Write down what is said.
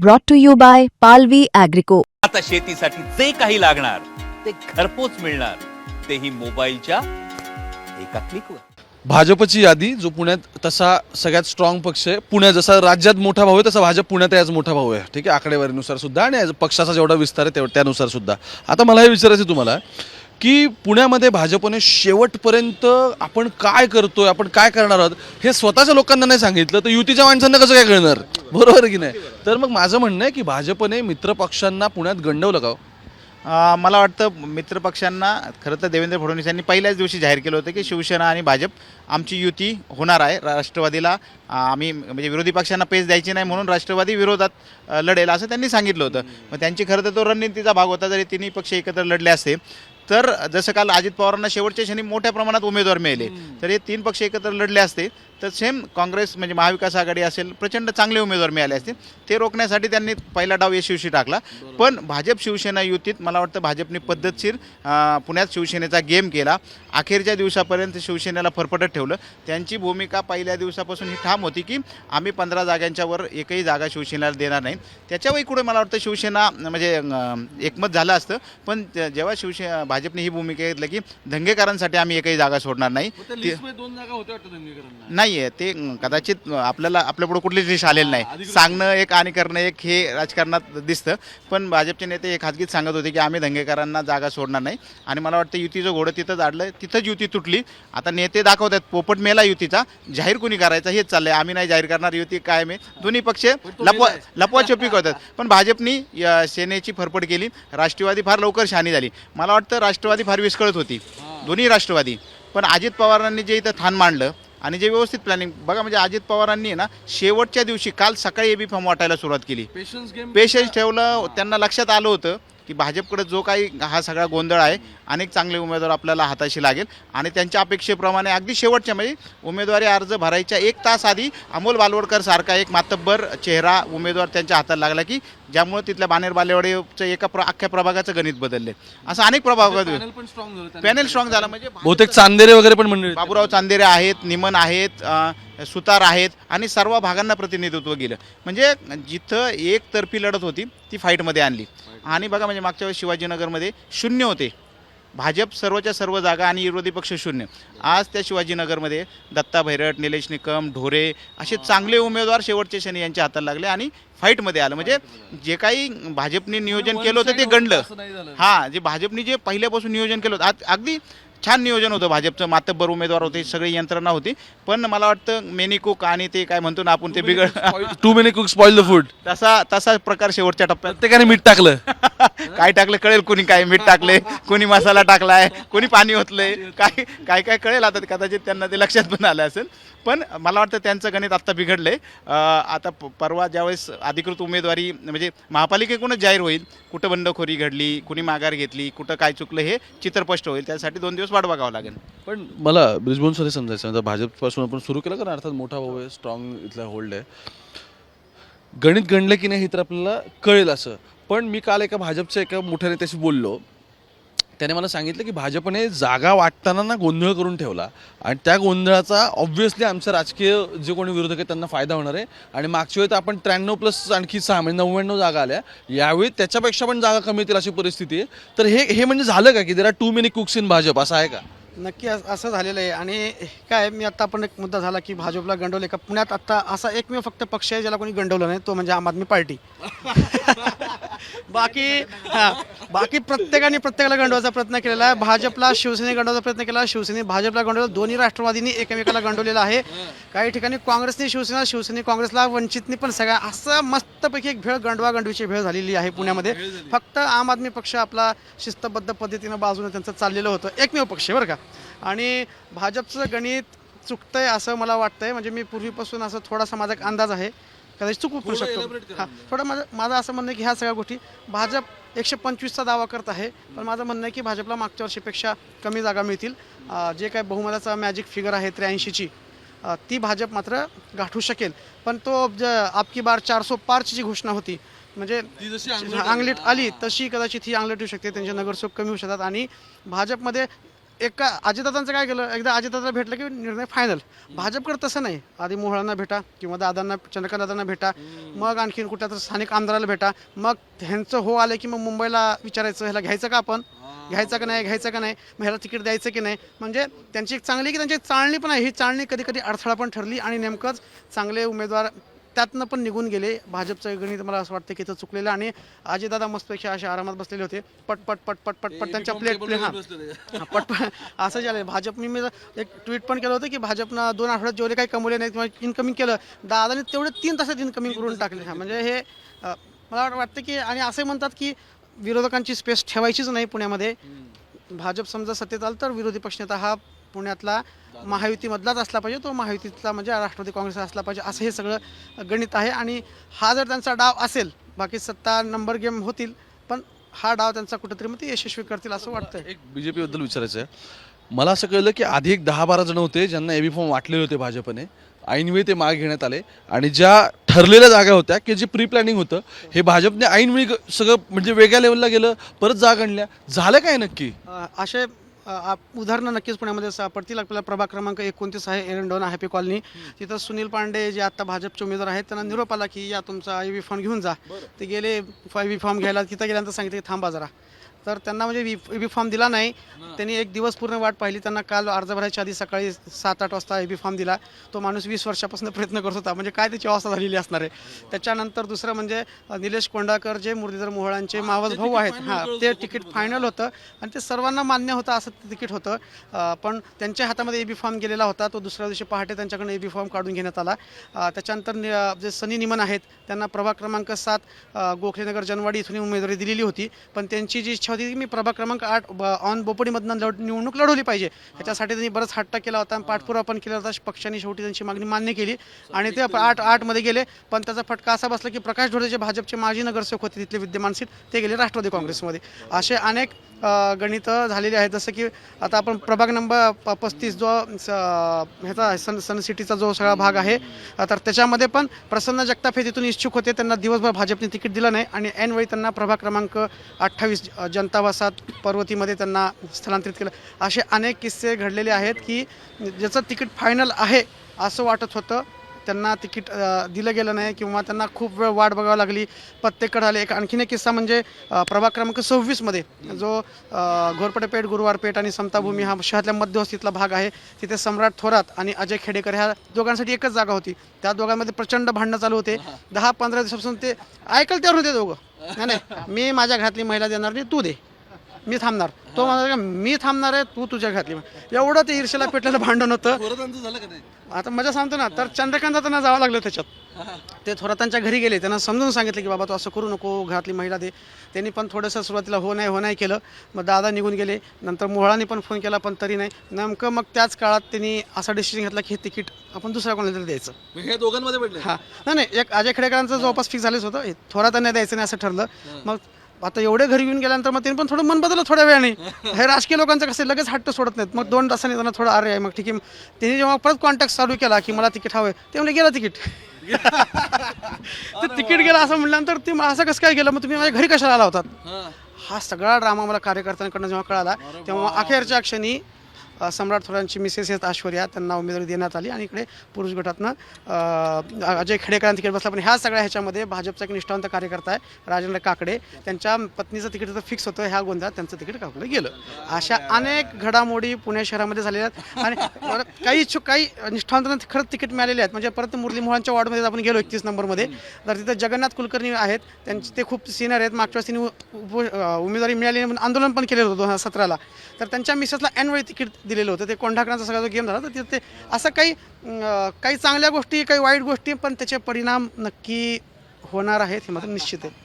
brought to you by Palvi Agrico. आता शेतीसाठी जे काही लागणार ते घरपोच मिळणार, तेही मोबाईलच्या एका क्लिकवर. भाजपची यादी जो पुण्यात तसा सगळ्यात स्ट्रॉंग पक्ष आहे. पुण्यात जसा राज्यात मोठा भाऊ आहे तसा भाजप पुण्यात आज मोठा भाऊ आहे. ठीक आहे, आकडेवारीनुसार सुद्धा आणि पक्षाचा जेवढा विस्तार आहे त्यानुसार सुद्धा. आता मला हे विचारायचं आहे तुम्हाला की पुण्यामध्ये भाजपने शेवटपर्यंत आपण काय करतोय, आपण काय करणार आहोत हे स्वतःच्या लोकांना नाही सांगितलं तर युतीच्या माणसांना कसं काय कळणार, बरोबर आहे की नाही? तर मग माझं म्हणणं आहे की भाजपने मित्रपक्षांना पुण्यात गंडवलं का? मला वाटतं मित्रपक्षांना खरं तर देवेंद्र फडणवीस यांनी पहिल्याच दिवशी जाहीर केलं होतं की शिवसेना आणि भाजप आमची युती होणार आहे. राष्ट्रवादीला आम्ही म्हणजे विरोधी पक्षांना पेच द्यायची नाही म्हणून राष्ट्रवादी विरोधात लढेल असं त्यांनी सांगितलं होतं. मग त्यांची खरं तर तो रणनीतीचा भाग होता. जरी तिन्ही पक्ष एकत्र लढले असते तर जसं काल अजित पवारांना शेवटच्या क्षणी मोठ्या प्रमाणात उमेदवार मिळाले तर हे तीन पक्ष एकत्र लढले असते तर सेम काँग्रेस म्हणजे महाविकास आघाडी असेल प्रचंड चांगले उमेदवार मिळाले असते. ते रोखण्यासाठी त्यांनी पहिला डाव यशस्वी टाकला. पण भाजप शिवसेना युतीत मला वाटतं भाजपने पद्धतशीर पुण्यात शिवसेनेचा गेम केला. अखेरच्या दिवसापर्यंत शिवसेनेला फरफटत ठेवलं. त्यांची भूमिका पहिल्या दिवसापासून ही ठाम होती की आम्ही 15 जागांच्या वर एकही जागा शिवसेनेला देणार नाही. त्याच्यावर कुठे मला वाटतं शिवसेना म्हणजे एकमत झालं असतं. पण जेव्हा भाजपने ही भूमिका घेतली की दंगेकरांसाठी आम्ही एकही जागा सोडणार नाही. 2 जागा होत्या वाटतं दंगेकरांना. नाही आहे ते कदाचित आपल्यापुढे कुठलीच लिस्ट आलेली नाही. सांगणं एक आणि करणं एक हे राजकारणात दिसतं. पण भाजपचे नेते हे खाजगीत सांगत होते की आम्ही दंगेकरांना जागा सोडणार नाही. आणि मला वाटतं युतीचं घोडं तिथंच अडलं, तिथंच युती तुटली. आता नेते दाखवतात पोपट मेला युतीचा, जाहीर कुणी करायचा हेच चाललंय. आम्ही नाही जाहीर करणार, युती कायम आहे. दोन्ही पक्ष लपवाछपी करतात. पण भाजपनी सेनेची फरफड केली. राष्ट्रवादी फार लवकर शहाणी झाली. मला वाटतं राष्ट्रवादी फार विस्कळत होती, दोन्ही राष्ट्रवादी. पण अजित पवारांनी जे इथं ठाण मांडलं आणि जे व्यवस्थित प्लॅनिंग बघा म्हणजे अजित पवारांनी ना शेवटच्या दिवशी काल सकाळी एबी फॉर्म वाटायला सुरुवात केली. पेशन्स ठेवलं. त्यांना लक्षात आलं होतं की भाजपकडे जो काही हा सगळा गोंधळ आहे अनेक चांगले उमेदवार आपल्याला हाताशी लागेल. आणि त्यांच्या अपेक्षेप्रमाणे अगदी शेवटच्या म्हणजे उमेदवारी अर्ज भरायच्या 1 तास आधी अमोल बालवडकर सारखा एक मातब्बर चेहरा उमेदवार त्यांच्या हाताला लागला की ज्यामुळे तिथल्या बाणेर बालेवाडीचं अख्ख्या प्रभागाचं गणित बदलले. असं अनेक प्रभागात पॅनल स्ट्रॉंग झाला. म्हणजे बहुतेक चांदेरे वगैरे पण मंडळी, बाबूराव चांदेरे आहेत, निमन आहेत, सुतार आहेत आणि सर्व भागांना प्रतिनिधित्व गेलं. म्हणजे जिथं एकतर्फी लढत होती ती फाईटमध्ये आणली. आणि बघा म्हणजे मागच्या वेळेस शिवाजीनगरमध्ये 0 होते भाजप सर्वच्या सर्व जागा आणि विरोधी पक्ष 0. आज त्या शिवाजीनगरमध्ये दत्ता भैरट, निलेश निकम, ढोरे असे चांगले उमेदवार शेवटचे शनी यांच्या हाताला लागले आणि फाईटमध्ये आलं. म्हणजे जे काही भाजपने नियोजन केलं होतं ते गणलं. हां, जे भाजपने जे पहिल्यापासून नियोजन केलं होतं अगदी छान नियोजन होतं. भाजपचं मातब्बर उमेदवार होते, सगळी यंत्रणा होती. पण मला वाटतं मेनी कुक आणि ते काय म्हणतो ना आपण ते too many cook spoil the food, तसा प्रकार शेवटच्या टप्प्यात. प्रत्येकाने मीठ टाकलं. काय टाकलं कळेल, कोणी काय मीठ टाकले, कोणी मसाला टाकलाय, कोणी पाणी ओतलंय, काय काय कळेल. आता कदाचित त्यांना ते लक्षात पण आलं असेल. पण मला वाटतं त्यांचं गणित आत्ता बिघडलंय. आता परवा ज्यावेळेस अधिकृत उमेदवारी म्हणजे महापालिकेकडूनच जाहीर होईल, कुठं बंडखोरी घडली, कुणी माघार घेतली, कुठं काय चुकलं हे चित्र स्पष्ट होईल. त्यासाठी 2 दिवस वाट बघावं लागेल. पण मला ब्रिजबोनसाठी समजायचं म्हणजे भाजपपासून आपण सुरू केलं कारण अर्थात मोठा भाऊ आहे, स्ट्रॉंग इथला होल्ड आहे. गणित गणलं की नाही हे तर आपल्याला कळेल असं. पण मी काल एका भाजपच्या एका मोठ्या नेत्याशी बोललो. त्याने मला सांगितलं की भाजपने जागा वाटताना ना गोंधळ करून ठेवला आणि त्या गोंधळाचा ऑब्व्हियसली आमच्या राजकीय जे कोणी विरोधक आहेत त्यांना फायदा होणार आहे. आणि मागच्या वेळी तर आपण 93+ आणखी 6 म्हणजे 99 जागा आल्या. यावेळी त्याच्यापेक्षा पण जागा कमी येतील अशी परिस्थिती आहे. तर हे म्हणजे झालं का की there are too many cooks in Bhajap, असं आहे का? नक्की असं झालेलं आहे. आणि काय मी आत्ता पण एक मुद्दा झाला की भाजपला गंडवले का. पुण्यात आत्ता असा एकमेव फक्त पक्ष आहे ज्याला कोणी गंडवलं नाही, तो म्हणजे आम आदमी पार्टी. बाकी प्रत्येकाला गंडवायचा प्रयत्न केलेला आहे. भाजपला शिवसेने गंडवायचा प्रयत्न केला, शिवसेने भाजपला गंडवलं, दोन्ही राष्ट्रवादींनी एकमेकाला गंडवलेलं आहे. काही ठिकाणी काँग्रेसने शिवसेने काँग्रेसला, वंचितनी पण सगळ्या असं मस्तपैकी एक भेळ गंडवागंडवीची भेळ झालेली आहे पुण्यामध्ये. फक्त आम आदमी पक्ष आपला शिस्तबद्ध पद्धतीनं बाजूने त्यांचं चाललेलं होतं, एकमेव पक्ष बरं का. आणि भाजपचं गणित चुकतंय असं मला वाटतंय. म्हणजे मी पूर्वीपासून असं थोडासा माझा एक अंदाज आहे, कदाचित चुकू शकतो. हां, थोडं माझं असं म्हणणं आहे की ह्या सगळ्या गोष्टी भाजप 125चा दावा करत आहे. पण माझं म्हणणं आहे की भाजपला मागच्या वर्षीपेक्षा कमी जागा मिळतील. जे काय बहुमताचा मॅजिक फिगर आहे 83ची ती भाजप मात्र गाठू शकेल. पण तो आपकी बार 400 पारची जी घोषणा होती म्हणजे अंगलीट आली तशी कदाचित ही अंगलट येऊ शकते. त्यांचे नगरसेवक कमी होऊ शकतात आणि भाजपमध्ये एका अजितदादांचं काय केलं, एकदा अजितदादाला भेटलं की निर्णय फायनल. भाजपकडे तसं नाही, आधी मोहळांना भेटा किंवा दादांना चंद्रकांत दादांना भेटा, मग आणखीन कुठल्या तर स्थानिक आमदाराला भेटा, मग ह्यांचं हो आलं की मग मुंबईला विचारायचं ह्याला घ्यायचं का आपण, घ्यायचं का नाही, घ्यायचं का नाही, मग ह्याला तिकीट द्यायचं की नाही. म्हणजे त्यांची एक चांगली की त्यांची चाळणी पण आहे, ही चाळणी कधी कधी अडथळा पण ठरली आणि नेमकंच चांगले उमेदवार त्यातनं पण निघून गेले. भाजपचं गणित मला असं वाटतं की इथं चुकलेलं. आणि अजितदादा मस्तपैकी अशा आरामात बसलेले होते, पट पट पट पट पट पट त्यांच्या प्लेट पट असं झालं. भाजप मी एक ट्विट पण केलं होतं की भाजपनं 2 आठवड्यात जेवढे काही कमवले नाही किंवा इन्कमिंग केलं, दादाने तेवढे 3 तासात इन्कमिंग करून टाकले. म्हणजे हे मला वाटतं की, आणि असे म्हणतात की विरोधकांची स्पेस ठेवायचीच नाही पुण्यामध्ये. भाजप समजा सत्तेत आलं तर विरोधी पक्षनेता हा पुण्यातला महायुतीमधलाच असला पाहिजे, तो महायुतीतला म्हणजे राष्ट्रवादी काँग्रेस असला पाहिजे, असं हे सगळं गणित आहे. आणि हा जर त्यांचा डाव असेल, बाकी सत्ता नंबर गेम होतील, पण हा डाव त्यांचा कुठेतरी मग ते यशस्वी करतील असं वाटतंय. एक बीजेपी बद्दल विचारायचं आहे मला. असं कळलं की आधी एक 10-12 जण होते ज्यांना एबी फॉर्म वाटलेले होते भाजपने, ऐनवेळी ते मागे घेण्यात आले. आणि ज्या ठरलेल्या जागा होत्या की जे प्री प्लॅनिंग होतं, हे भाजपने ऐनवेळी सगळं म्हणजे वेगळ्या लेवलला गेलं, परत जागा आणल्या. झालं काय नक्की? असे उदाहरणं नक्कीच पुण्यामध्ये सापडतील. आपल्याला प्रभाग क्रमांक 29 आहे, एरंडोना हॅपी कॉलनी. तिथं सुनील पांडे जे आता भाजपचे उमेदवार आहेत, त्यांना निरोप आला की या तुमचा आय बी फॉर्म घेऊन जा. ते गेले आय बी फॉर्म घ्यायला, तिथं गेल्यानंतर सांगितलं की थांबा जरा. तर त्यांना म्हणजे ए बी फॉर्म दिला नाही. त्यांनी एक दिवस पूर्ण वाट पाहिली. त्यांना काल अर्ज भरायच्या आधी सकाळी 7-8 वाजता ए बी फॉर्म दिला. तो माणूस 20 वर्षापासून प्रयत्न करत होता. म्हणजे काय त्याची अवस्था झालेली असणार आहे. त्याच्यानंतर दुसरं म्हणजे निलेश कोंडाकर जे मुरलीधर मोहोळांचे मावस भाऊ आहेत, हां, ते तिकीट फायनल होतं आणि ते सर्वांना मान्य होतं असं ते तिकीट होतं. पण त्यांच्या हातामध्ये ए बी फॉर्म गेलेला होता. तो दुसऱ्या दिवशी पहाटे त्यांच्याकडून ए बी फॉर्म काढून घेण्यात आला. त्याच्यानंतर जे सनी निमन आहेत, त्यांना प्रभाग क्रमांक 7 गोखलेनगर जनवाडी इथून उमेदवारी दिलेली होती. पण त्यांची जी इच्छा होती की मी प्रभाग क्रमांक 8 ऑन बोपडीमधनं निवडणूक लढवली पाहिजे, ह्याच्यासाठी त्यांनी बरंच हट्ट केला होता, पाठपुरावा पण केला होता. पक्षाने शेवटी त्यांची मागणी मान्य केली आणि ते 8-8 गेले. पण त्याचा फटका असा बसला की प्रकाश ढोळे जे भाजपचे माजी नगरसेवक होते तिथले विद्यमान सीट, ते गेले राष्ट्रवादी काँग्रेसमध्ये. असे अनेक गणितं झालेली आहेत. जसं की आता आपण प्रभाग नंबर 35 जो ह्याचा सन सिटीचा जो सगळा भाग आहे, तर त्याच्यामध्ये पण प्रसन्न जगताप हे तिथून इच्छुक होते. त्यांना दिवसभर भाजपने तिकीट दिलं नाही आणि ऐनवेळी त्यांना प्रभाग क्रमांक 28 जनता वसाहत पर्वतीमध्ये त्यांना स्थलांतरित केलं. असे अनेक किस्से घडलेले आहेत की ज्याचं तिकीट फायनल आहे असं वाटत होतं, त्यांना तिकीट दिलं गेलं नाही किंवा त्यांना खूप वेळ वाट बघावी लागली, पत्तेकडे आले. आणखीन एक किस्सा म्हणजे प्रभाग क्रमांक 26 जो घोरपडेपेठ, गुरुवारपेठ आणि समताभूमी हा शहरातल्या मध्यवस्तीतला भाग आहे, तिथे सम्राट थोरात आणि अजय खेडेकर ह्या दोघांसाठी एकच जागा होती. त्या दोघांमध्ये प्रचंड भांडणं चालू होते. 10-15 दिवसापासून ते ऐकल त्यावर होते दोघं. नाही, मी माझ्या घरातली महिला देणार नाही, तू दे, मी थांबणार. तो म्हणाला का मी थांबणार आहे, तू तुझ्या घातली. एवढं ते ईर्षेला पेटलेलं भांडण होतं. आता मजा सांगतो ना, तर चंद्रकांत त्यांना जावं लागलं त्याच्यात. ते थोरातांच्या घरी गेले, त्यांना समजून सांगितलं की बाबा तू असं करू नको, घरातली महिला दे. त्यांनी पण थोडंसं सुरुवातीला हो नाही केलं. मग दादा निघून गेले. नंतर मोहळांनी पण फोन केला, पण तरी नाही. नेमकं मग त्याच काळात त्यांनी असा डिसिजन घेतला की हे तिकीट आपण दुसऱ्या कोणाला तरी द्यायचं. हे दोघांमध्ये भेटले? हां, नाही, एक अजय खेडेकरांचं जवळपास फिक्स झालंच होतं, थोरातांना द्यायचं नाही असं ठरलं. मग आता एवढे घरी येऊन गेल्यानंतर मग त्यांनी पण थोडं मन बदललं थोड्या वेळाने. हे राजकीय लोकांचं कसं लगेच हट्ट सोडत नाहीत. मग 2 तासांनी त्यांना थोडं अरे आहे, मग ठीक आहे. त्यांनी जेव्हा परत कॉन्टॅक्ट चालू केला की मला तिकीट हवं आहे, ते म्हणजे गेलं तिकीट. ते तिकीट गेलं असं म्हटल्यानंतर ते असं कसं काय गेलं, मग तुम्ही माझ्या घरी कशाला आला होतात. हा सगळा ड्रामा मला कार्यकर्त्यांकडनं जेव्हा कळाला, तेव्हा अखेरच्या क्षणी सम्राट थोरांची मिसेस आहेत ऐश्वर्या, त्यांना उमेदवारी देण्यात आली आणि इकडे पुरुष गटातनं अजय खेडेकरांना तिकीट बसला. पण ह्या सगळ्या ह्याच्यामध्ये भाजपचा एक निष्ठावंत कार्यकर्ता आहे राजेंद्र काकडे, त्यांच्या पत्नीचं तिकीट तर फिक्स होतं, ह्या गोंधळात त्यांचं तिकीट कापलं गेलं. अशा अनेक घडामोडी पुणे शहरामध्ये झालेल्या आहेत. आणि काही इच्छुक, काही निष्ठावंतांना खरंच तिकीट मिळालेले आहेत. म्हणजे परत मुरली मोहळांच्या वॉर्डमध्ये आपण गेलो 31 नंबरमध्ये, तर तिथं जगन्नाथ कुलकर्णी आहेत, त्यांचे ते खूप सिनियर आहेत. मागच्या वेळेस त्यांनी उमेदवारी मिळाली, आंदोलन पण केलेलं होतं 2017ला. तर त्यांच्या मिसेसला ऐनवेळी तिकीट दिलेलं होतं. ते कोंढाकरांचा सगळा जो गेम झाला, तर तिथे असं काही चांगल्या गोष्टी, काही वाईट गोष्टी, पण त्याचे परिणाम नक्की होणार आहेत हे मात्र निश्चित आहे.